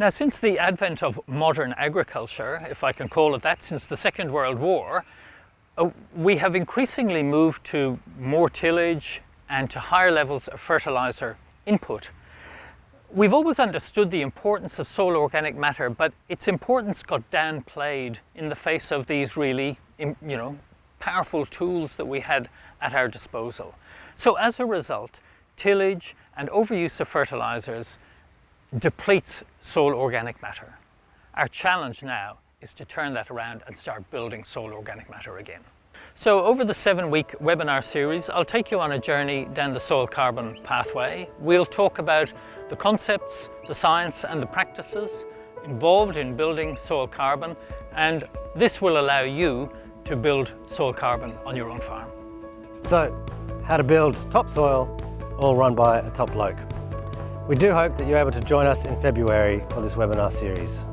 Now, since the advent of modern agriculture, if I can call it that, since the Second World War, we have increasingly moved to more tillage and to higher levels of fertilizer input. We've always understood the importance of soil organic matter, but its importance got downplayed in the face of these really, powerful tools that we had at our disposal. So as a result, tillage and overuse of fertilizers depletes soil organic matter. Our challenge now is to turn that around and start building soil organic matter again. So over the 7-week webinar series, I'll take you on a journey down the soil carbon pathway. We'll talk about the concepts, the science and the practices involved in building soil carbon, and this will allow you to build soil carbon on your own farm. So, how to build topsoil, all run by a top bloke. We do hope that you're able to join us in February for this webinar series.